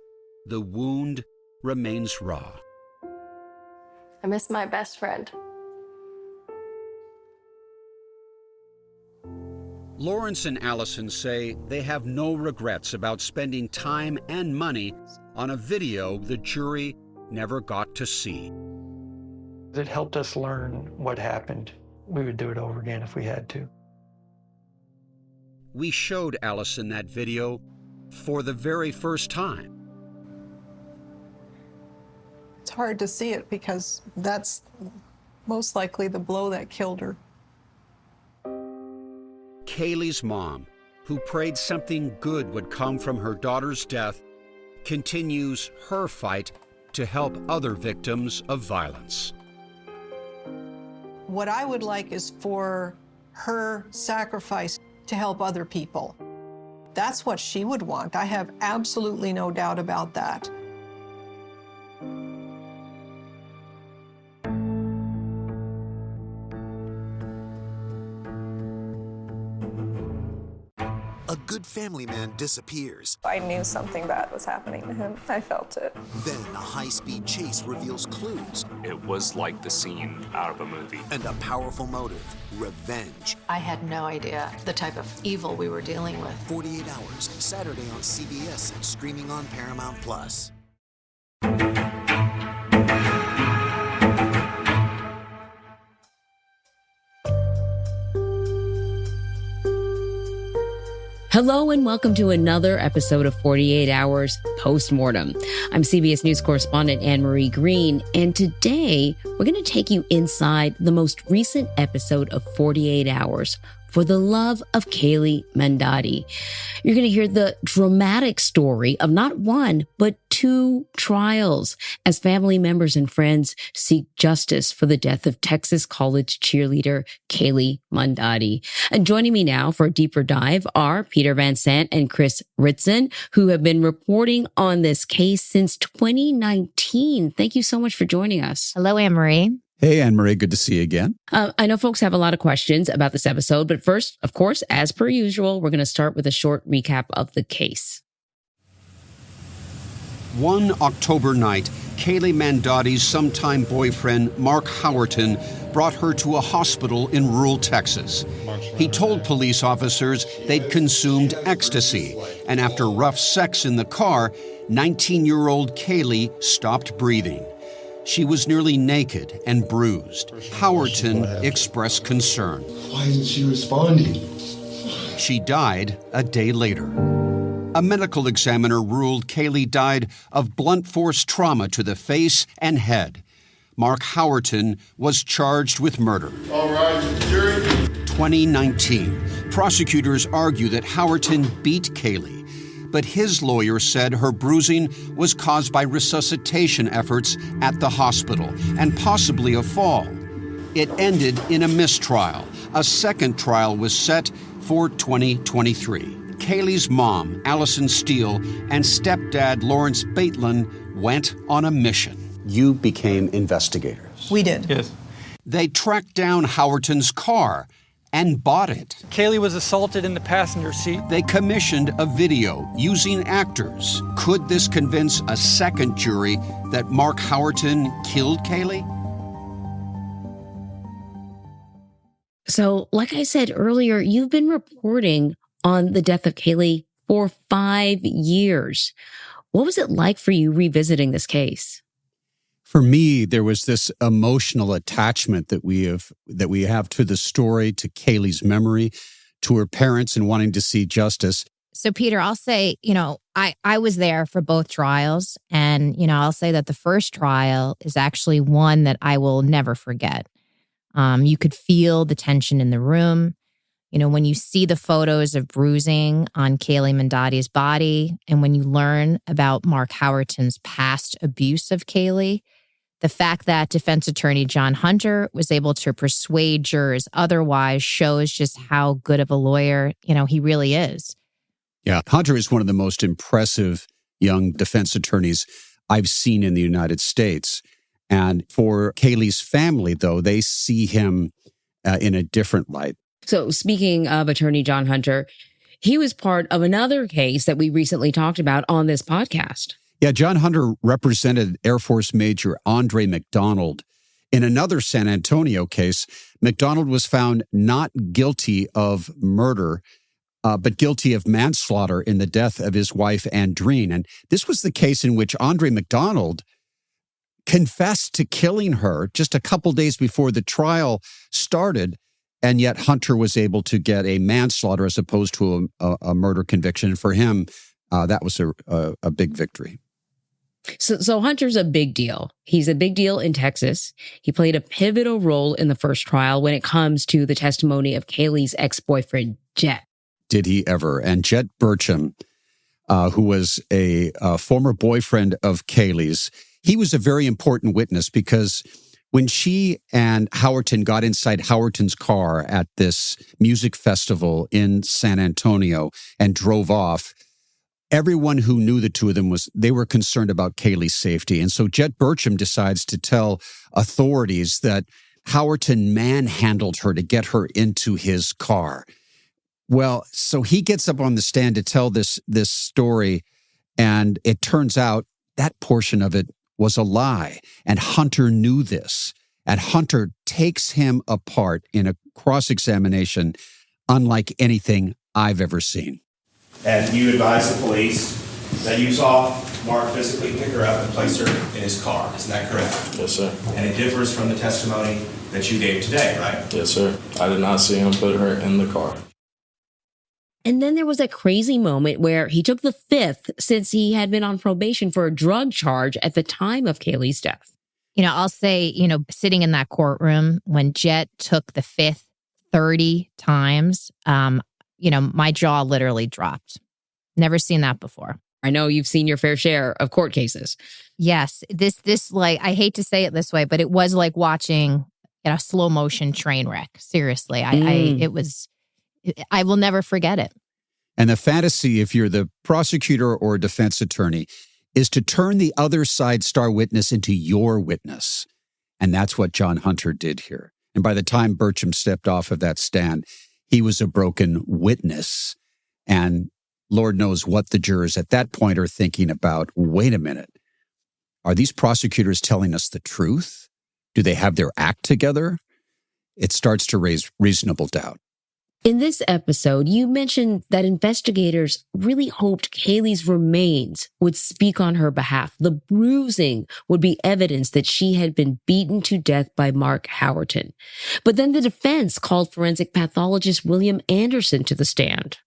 the wound remains raw. I miss my best friend. Lawrence and Allison say they have no regrets about spending time and money on a video the jury never got to see. It helped us learn what happened. We would do it over again if we had to. We showed Allison that video for the very first time. It's hard to see it because that's most likely the blow that killed her. Cayley's mom, who prayed something good would come from her daughter's death, continues her fight to help other victims of violence. What I would like is for her sacrifice to help other people. That's what she would want. I have absolutely no doubt about that. A good family man disappears. I knew something bad was happening to him. I felt it. Then a high-speed chase reveals clues. It was like the scene out of a movie. And a powerful motive, revenge. I had no idea the type of evil we were dealing with. 48 Hours, Saturday on CBS and streaming on Paramount+. Hello and welcome to another episode of 48 Hours Post-mortem. I'm CBS News correspondent Anne-Marie Green, and today we're going to take you inside the most recent episode of 48 Hours for the Love of Cayley Mandadi. You're going to hear the dramatic story of not one, but 2 trials as family members and friends seek justice for the death of Texas college cheerleader Cayley Mandadi. And joining me now for a deeper dive are Peter Van Sant and Chris Ritzen, who have been reporting on this case since 2019. Thank you so much for joining us. Hello, Anne-Marie. Hey, Anne-Marie, good to see you again. I know folks have a lot of questions about this episode, but first, of course, as per usual, we're going to start with a short recap of the case. One October night, Cayley Mandadi's sometime boyfriend, Mark Howerton, brought her to a hospital in rural Texas. He told police officers they'd consumed ecstasy, and after rough sex in the car, 19-year-old Cayley stopped breathing. She was nearly naked and bruised. Howerton expressed concern. Why isn't she responding? She died a day later. A medical examiner ruled Cayley died of blunt force trauma to the face and head. Mark Howerton was charged with murder. All right, jury. 2019. Prosecutors argue that Howerton beat Cayley, but his lawyer said her bruising was caused by resuscitation efforts at the hospital and possibly a fall. It ended in a mistrial. A second trial was set for 2023. Cayley's mom, Allison Steele, and stepdad, Lawrence Bateman, went on a mission. You became investigators. We did. Yes. They tracked down Howerton's car and bought it. Cayley was assaulted in the passenger seat. They commissioned a video using actors. Could this convince a second jury that Mark Howerton killed Cayley? So, like I said earlier, you've been reporting on the death of Cayley for 5 years. What was it like for you revisiting this case? For me, there was this emotional attachment that we have to the story, to Cayley's memory, to her parents, and wanting to see justice. So, Peter, I'll say, I was there for both trials. And, I'll say that the first trial is actually one that I will never forget. You could feel the tension in the room. You know, when you see the photos of bruising on Cayley Mandadi's body, and when you learn about Mark Howerton's past abuse of Cayley, the fact that defense attorney John Hunter was able to persuade jurors otherwise shows just how good of a lawyer, you know, he really is. Yeah, Hunter is one of the most impressive young defense attorneys I've seen in the United States. And for Cayley's family, though, they see him in a different light. So speaking of attorney John Hunter, he was part of another case that we recently talked about on this podcast. Yeah, John Hunter represented Air Force Major Andre McDonald. In another San Antonio case, McDonald was found not guilty of murder, but guilty of manslaughter in the death of his wife, Andreen. And this was the case in which Andre McDonald confessed to killing her just a couple days before the trial started, and yet Hunter was able to get a manslaughter as opposed to a murder conviction. And for him, that was a big victory. So Hunter's a big deal. He's a big deal in Texas. He played a pivotal role in the first trial when it comes to the testimony of Cayley's ex-boyfriend, Jet. Did he ever? And Jet Burcham, who was a former boyfriend of Cayley's, he was a very important witness because when she and Howerton got inside Howerton's car at this music festival in San Antonio and drove off, everyone who knew the two of them they were concerned about Cayley's safety. And so Jet Burcham decides to tell authorities that Howerton manhandled her to get her into his car. Well, so he gets up on the stand to tell this story, and it turns out that portion of it was a lie. And Hunter knew this. And Hunter takes him apart in a cross-examination unlike anything I've ever seen. And you advised the police that you saw Mark physically pick her up and place her in his car. Isn't that correct? Yes, sir. And it differs from the testimony that you gave today, right? Yes, sir. I did not see him put her in the car. And then there was a crazy moment where he took the fifth since he had been on probation for a drug charge at the time of Cayley's death. You know, I'll say, you know, sitting in that courtroom when Jet took the fifth 30 times, you know, my jaw literally dropped. Never seen that before. I know you've seen your fair share of court cases. Yes. This like, I hate to say it this way, but it was like watching a slow motion train wreck. Seriously. I will never forget it. And the fantasy, if you're the prosecutor or defense attorney, is to turn the other side's star witness into your witness. And that's what John Hunter did here. And by the time Burcham stepped off of that stand, he was a broken witness. And Lord knows what the jurors at that point are thinking about. Wait a minute. Are these prosecutors telling us the truth? Do they have their act together? It starts to raise reasonable doubt. In this episode, you mentioned that investigators really hoped Cayley's remains would speak on her behalf. The bruising would be evidence that she had been beaten to death by Mark Howerton. But then the defense called forensic pathologist William Anderson to the stand.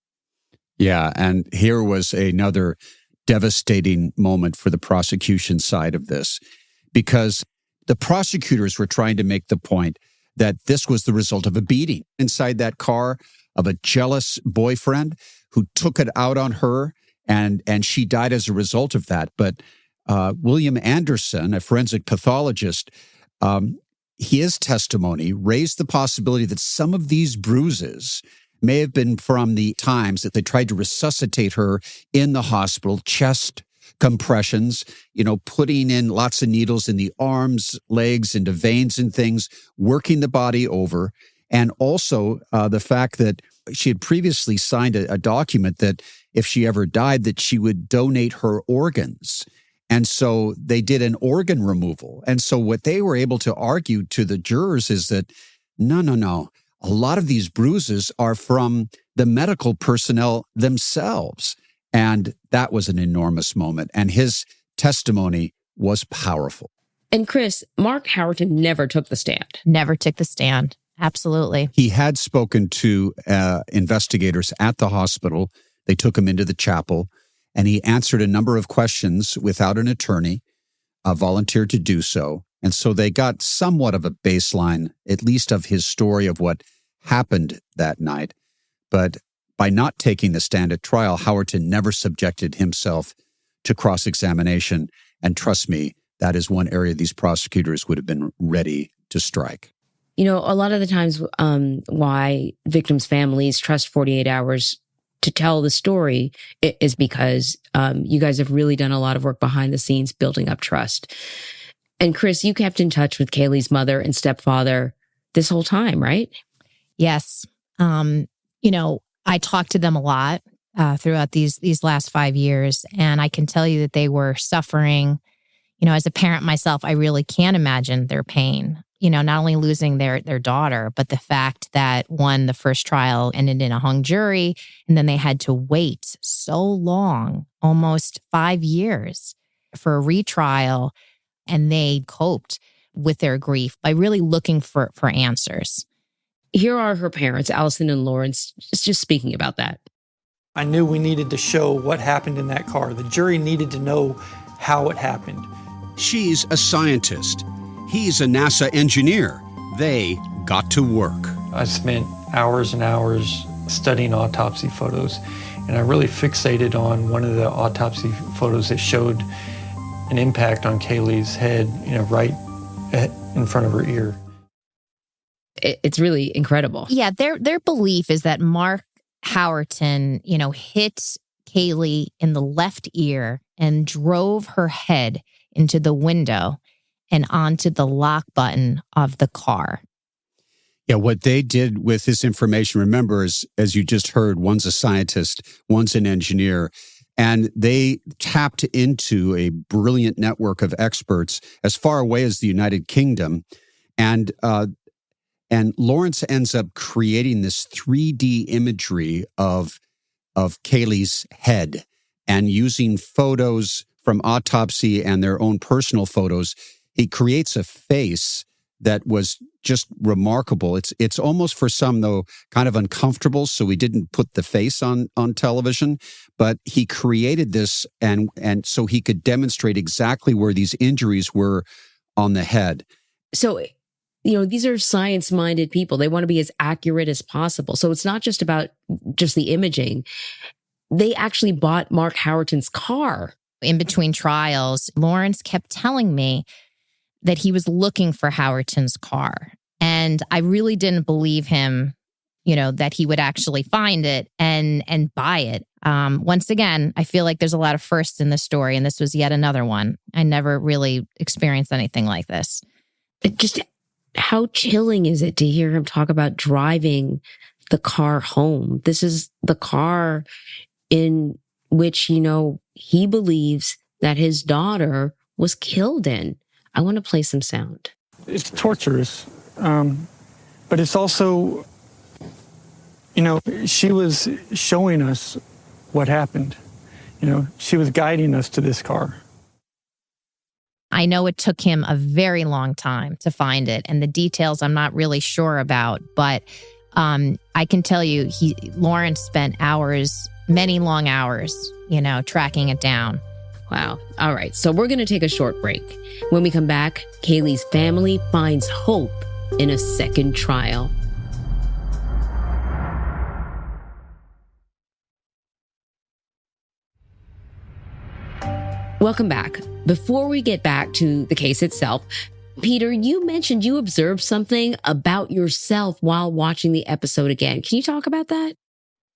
Yeah, and here was another devastating moment for the prosecution side of this, because the prosecutors were trying to make the point that this was the result of a beating inside that car of a jealous boyfriend who took it out on her, and she died as a result of that. But William Anderson, a forensic pathologist, his testimony raised the possibility that some of these bruises may have been from the times that they tried to resuscitate her in the hospital, chest compressions, putting in lots of needles in the arms, legs, into veins and things, working the body over. And also the fact that she had previously signed a document that if she ever died, that she would donate her organs. And so they did an organ removal. And so what they were able to argue to the jurors is that, no. A lot of these bruises are from the medical personnel themselves. And that was an enormous moment. And his testimony was powerful. And Chris, Mark Howerton never took the stand. Never took the stand. Absolutely. He had spoken to investigators at the hospital. They took him into the chapel, and he answered a number of questions without an attorney, volunteered to do so. And so they got somewhat of a baseline, at least of his story of what happened that night. But by not taking the stand at trial, Howerton never subjected himself to cross-examination. And trust me, that is one area these prosecutors would have been ready to strike. You know, a lot of the times why victims' families trust 48 hours to tell the story is because you guys have really done a lot of work behind the scenes building up trust. And Chris, you kept in touch with Cayley's mother and stepfather this whole time, right? Yes. You know, I talked to them a lot throughout these last 5 years, and I can tell you that they were suffering. You know, as a parent myself, I really can't imagine their pain. You know, not only losing their daughter, but the fact that the first trial ended in a hung jury, and then they had to wait so long, almost 5 years, for a retrial, and they coped with their grief by really looking for answers. Here are her parents, Allison and Lawrence, just speaking about that. I knew we needed to show what happened in that car. The jury needed to know how it happened. She's a scientist. He's a NASA engineer. They got to work. I spent hours and hours studying autopsy photos, and I really fixated on one of the autopsy photos that showed an impact on Cayley's head, right in front of her ear. It's really incredible. Yeah, their belief is that Mark Howerton, hit Cayley in the left ear and drove her head into the window and onto the lock button of the car. Yeah, what they did with this information, remember, as you just heard, one's a scientist, one's an engineer, and they tapped into a brilliant network of experts as far away as the United Kingdom. And Lawrence ends up creating this 3D imagery of Cayley's head, and using photos from autopsy and their own personal photos, he creates a face that was just remarkable. It's almost, for some, though, kind of uncomfortable, so we didn't put the face on television, but he created this and so he could demonstrate exactly where these injuries were on the head. So, these are science-minded people. They want to be as accurate as possible. So it's not just about just the imaging. They actually bought Mark Howerton's car. In between trials, Lawrence kept telling me that he was looking for Howerton's car. And I really didn't believe him, that he would actually find it and buy it. Once again, I feel like there's a lot of firsts in this story, and this was yet another one. I never really experienced anything like this. How chilling is it to hear him talk about driving the car home? This is the car in which, he believes that his daughter was killed in. I want to play some sound. It's torturous, but it's also, she was showing us what happened. She was guiding us to this car. I know it took him a very long time to find it, and the details I'm not really sure about, but I can tell you Lawrence spent hours, many long hours, tracking it down. Wow. All right. So we're going to take a short break. When we come back, Cayley's family finds hope in a second trial. Welcome back. Before we get back to the case itself, Peter, you mentioned you observed something about yourself while watching the episode again. Can you talk about that?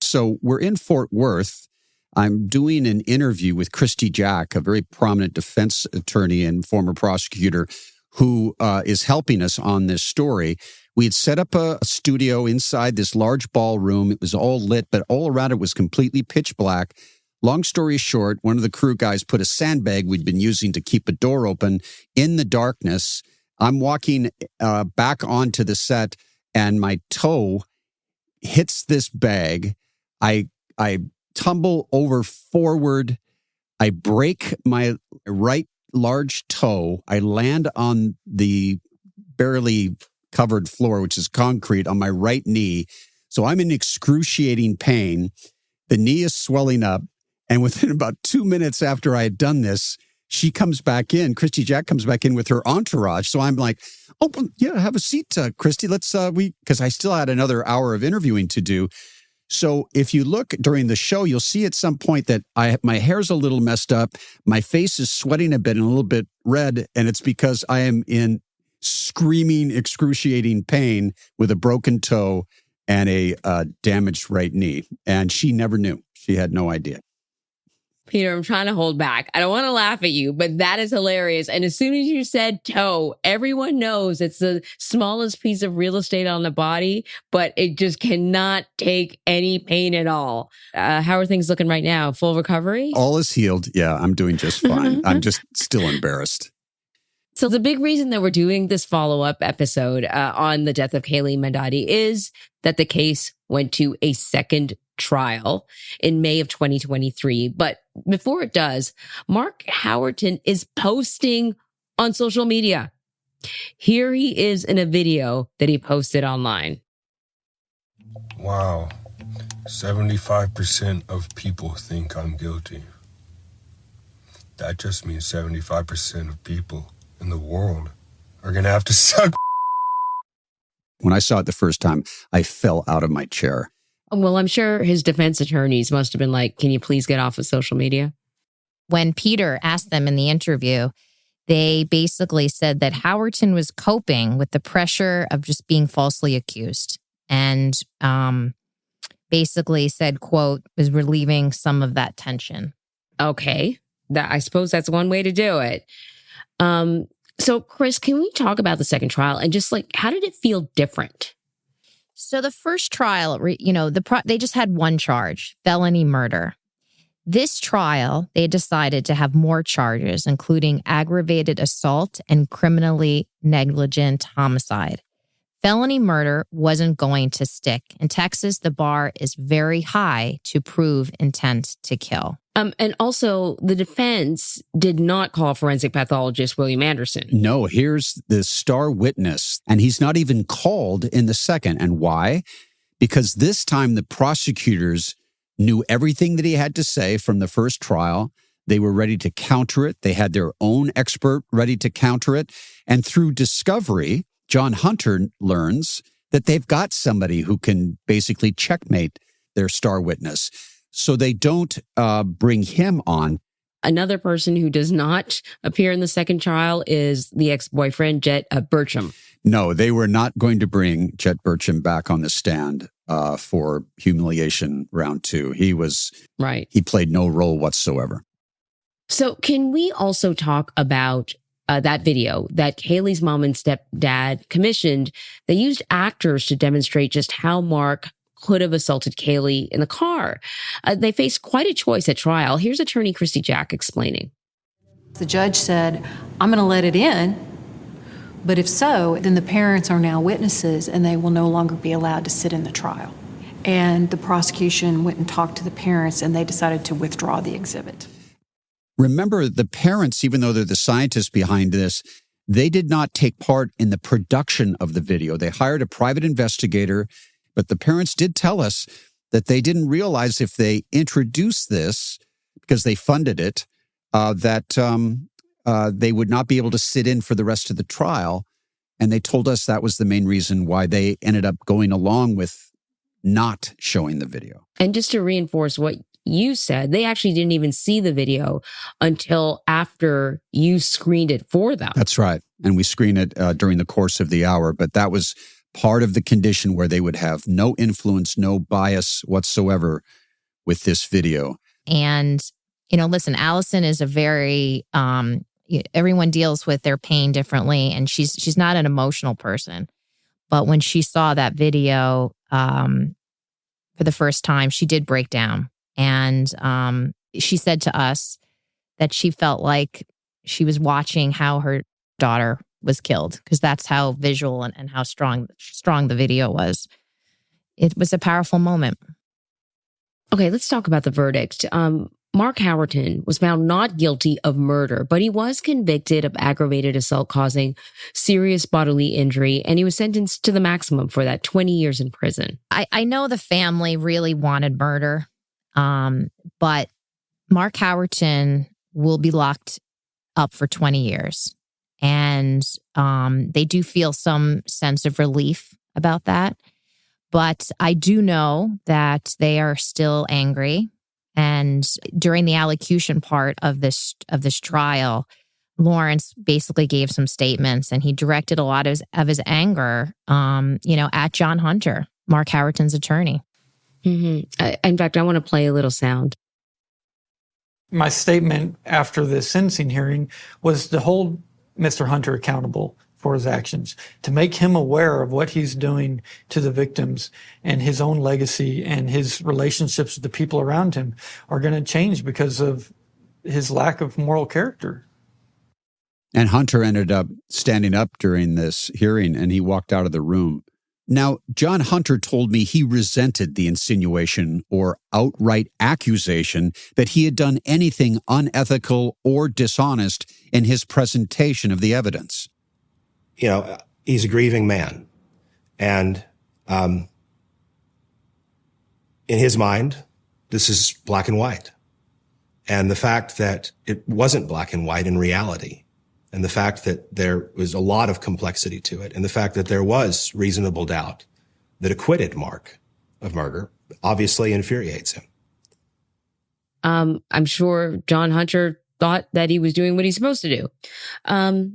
So we're in Fort Worth. I'm doing an interview with Christy Jack, a very prominent defense attorney and former prosecutor who is helping us on this story. We had set up a studio inside this large ballroom. It was all lit, but all around it was completely pitch black. Long story short, one of the crew guys put a sandbag we'd been using to keep a door open in the darkness. I'm walking back onto the set, and my toe hits this bag. I tumble over forward. I break my right large toe. I land on the barely covered floor, which is concrete, on my right knee. So I'm in excruciating pain. The knee is swelling up. And within about 2 minutes after I had done this, she comes back in. Christy Jack comes back in with her entourage. So I'm like, oh, yeah, have a seat, Christy. Let's, because I still had another hour of interviewing to do. So if you look during the show, you'll see at some point that my hair's a little messed up. My face is sweating a bit and a little bit red. And it's because I am in screaming, excruciating pain with a broken toe and a damaged right knee. And she never knew. She had no idea. Peter, I'm trying to hold back. I don't want to laugh at you, but that is hilarious. And as soon as you said toe, everyone knows it's the smallest piece of real estate on the body, but it just cannot take any pain at all. How are things looking right now? Full recovery? All is healed. Yeah, I'm doing just fine. I'm just still embarrassed. So the big reason that we're doing this follow-up episode on the death of Cayley Mandadi is that the case went to a second trial in May of 2023. But before it does, Mark Howerton is posting on social media. Here he is in a video that he posted online. Wow. 75% of people think I'm guilty. That just means 75% of people in the world are going to have to suck. When I saw it the first time, I fell out of my chair. Well, I'm sure his defense attorneys must have been like, can you please get off of social media? When Peter asked them in the interview, they basically said that Howerton was coping with the pressure of just being falsely accused and basically said, quote, was relieving some of that tension. Okay. I suppose that's one way to do it. So, Chris, can we talk about the second trial and just like, how did it feel different? So the first trial, they just had one charge, felony murder. This trial, they decided to have more charges, including aggravated assault and criminally negligent homicide. Felony murder wasn't going to stick. In Texas, the bar is very high to prove intent to kill. And also, the defense did not call forensic pathologist William Anderson. No, here's the star witness, and he's not even called in the second. And why? Because this time the prosecutors knew everything that he had to say from the first trial. They were ready to counter it. They had their own expert ready to counter it. And through discovery, John Hunter learns that they've got somebody who can basically checkmate their star witness. So they don't bring him on. Another person who does not appear in the second trial is the ex-boyfriend, Jet Burcham. No, they were not going to bring Jet Burcham back on the stand for humiliation round 2. He was right. He played no role whatsoever. So can we also talk about that video that Cayley's mom and stepdad commissioned? They used actors to demonstrate just how Mark could have assaulted Cayley in the car. They faced quite a choice at trial. Here's attorney Christy Jack explaining. The judge said, I'm going to let it in, but if so, then the parents are now witnesses and they will no longer be allowed to sit in the trial. And the prosecution went and talked to the parents and they decided to withdraw the exhibit. Remember, the parents, even though they're the scientists behind this, they did not take part in the production of the video. They hired a private investigator. But the parents did tell us that they didn't realize if they introduced this, because they funded it, that they would not be able to sit in for the rest of the trial. And they told us that was the main reason why they ended up going along with not showing the video. And just to reinforce what you said, they actually didn't even see the video until after you screened it for them. That's right. And we screened it during the course of the hour. But that was part of the condition where they would have no influence, no bias whatsoever with this video. And, listen, Allison is a very, everyone deals with their pain differently, and she's not an emotional person. But when she saw that video for the first time, she did break down. And she said to us that she felt like she was watching how her daughter was killed, because that's how visual and how strong the video was. It was a powerful moment. Okay, let's talk about the verdict. Mark Howerton was found not guilty of murder, but he was convicted of aggravated assault causing serious bodily injury, and he was sentenced to the maximum for that, 20 years in prison. I know the family really wanted murder, but Mark Howerton will be locked up for 20 years. And they do feel some sense of relief about that. But I do know that they are still angry. And during the allocution part of this trial, Lawrence basically gave some statements, and he directed a lot of his anger, at John Hunter, Mark Howerton's attorney. Mm-hmm. In fact, I want to play a little sound. My statement after the sentencing hearing was to hold Mr. Hunter accountable for his actions, to make him aware of what he's doing to the victims, and his own legacy and his relationships with the people around him are going to change because of his lack of moral character. And Hunter ended up standing up during this hearing, and he walked out of the room. Now, John Hunter told me he resented the insinuation or outright accusation that he had done anything unethical or dishonest in his presentation of the evidence. He's a grieving man. And in his mind, this is black and white. And the fact that it wasn't black and white in reality, and the fact that there was a lot of complexity to it, and the fact that there was reasonable doubt that acquitted Mark of murder, obviously infuriates him. I'm sure John Hunter thought that he was doing what he's supposed to do.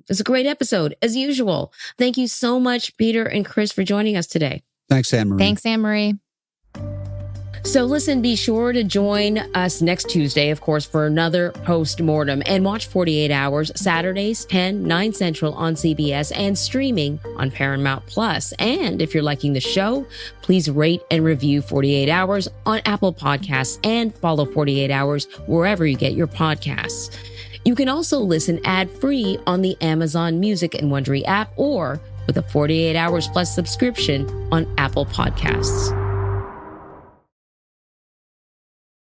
It's a great episode, as usual. Thank you so much, Peter and Chris, for joining us today. Thanks, Anne-Marie. Thanks, Anne-Marie. So listen, be sure to join us next Tuesday, of course, for another post-mortem, and watch 48 Hours Saturdays, 10, 9 Central on CBS and streaming on Paramount Plus. And if you're liking the show, please rate and review 48 Hours on Apple Podcasts and follow 48 Hours wherever you get your podcasts. You can also listen ad-free on the Amazon Music and Wondery app, or with a 48 Hours Plus subscription on Apple Podcasts.